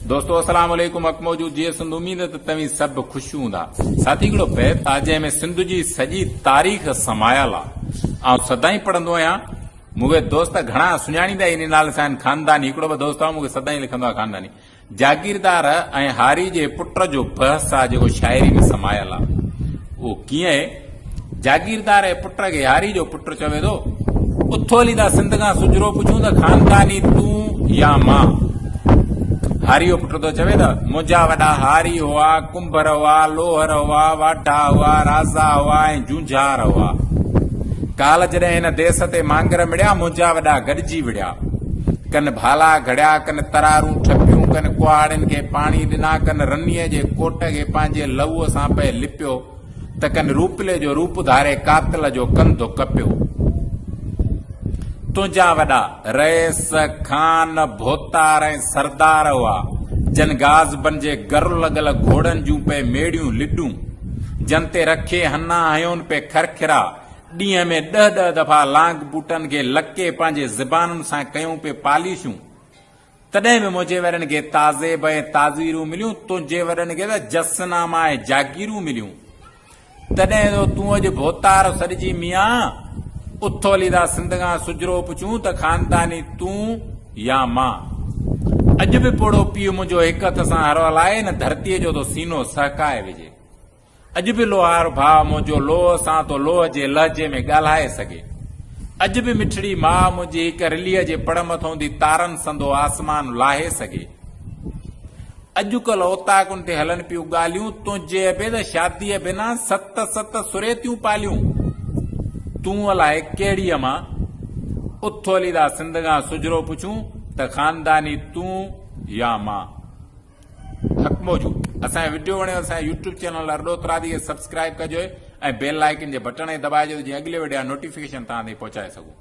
दोस्तों अस्सलाम वालेकुम अक मौजूद जी सिंध उम्मीद है तव्हीं सब खुश हूंदा साथी हिकिड़ो बैत आहे जंहिंमें सिंध जी सॼी तारीख़ समायल आहे ऐं सदाईं पढ़ंदो आहियां। मूंखे दोस्त घणा सुञाणींदा इन नाले सां आहिनि खानदानी। हिकिड़ो ॿ दोस्त आहे मूंखे सदाईं लिखंदो आहे खानदानी। जागीरदार ऐं हारी जे पुट जो बहस आहे जेको शाइरी में समायल आहे। उहो कीअं आहे? जागीरदार ऐं पुट खे हारी जो पुट चवे थो, उथोली दा सिंध खां सुजरो पुछूं त खानदानी तूं या मां। हारी जो पुट तो चवे त मुंहिंजा वॾा हारी हुआ, कुंभर हुआ, लोहर हुआ, वाढा हुआ, राजा हुआ ऐं जूंझार हुआ। काल जॾहिं हिन देस ते मांगर मिड़िया, मुंहिंजा वॾा गॾिजी विड़िया। कन भाला घड़िया, कन तरारूं ठपियूं, कन कुहाड़नि खे पाणी ॾिना, कन रनीअ जे कोट खे पंहिंजे लहूअ सां पे लिपियो, त कन रूपले जो रूप धारे कातिल जो कंधो कपियो। तुंहिंजा वॾा रईस, खान, भोतार ऐं सरदार हुआ, जन गाज़बन जे गर लॻल घोड़नि जूं पे मेड़ियूं लिडूं, जन ते रखे हना हयोन पे खरखिरा, ॾींहं में 10-10 दफ़ा लांग बूटनि खे लके पंहिंजे ज़बानुनि सां कयूं पे पालिशूं। तॾहिं बि मुंहिंजे वरनि खे ताज़ेब ऐं ताज़ीरूं मिलियूं, तुंहिंजे वरनि खे त जसनामा ऐं जागीरूं मिलियूं। तॾहिं तो तूं अॼु भोतार सॾिजी मियां, उथोली दा सिंध खां सुजरो पुछूं त खानदानी तूं या मां। अॼु बि पोड़ो पीउ मुंहिंजो हिक हथ सां हर हलाए, न धरतीअ जो तो सीनो सहकाए विझे। अॼु बि लोहार भाउ मुंहिंजो लोह सां तो लोह जे लहजे में ॻाल्हाए सघे। अॼु बि मिठड़ी माउ मुंहिंजी हिक रिलीअ जे पड़ मथों दी तारनि संदो आसमान लाहे सघे। अॼुकल्ह ओताकुनि ते हलनि पियूं ॻाल्हियूं, तुंहिंजे बि त शादीअ बिना 7-7 सुरेतियूं पालियूं। तूं अलाए कहिड़ीअ मां। उथोली दा सिंध खां सुजरो पुछूं त खानदानी तूं या मां। हक़ मौजूद असांजो वीडियो वणियो असांजे यूट्यूब चैनल अरड़ोतरादी खे सब्सक्राइब कजो ऐं बेल आइकन जे बटन खे दबाइजो जीअं अॻिले वीडियो नोटिफिकेशन तव्हां ताईं पहुचाए सघूं।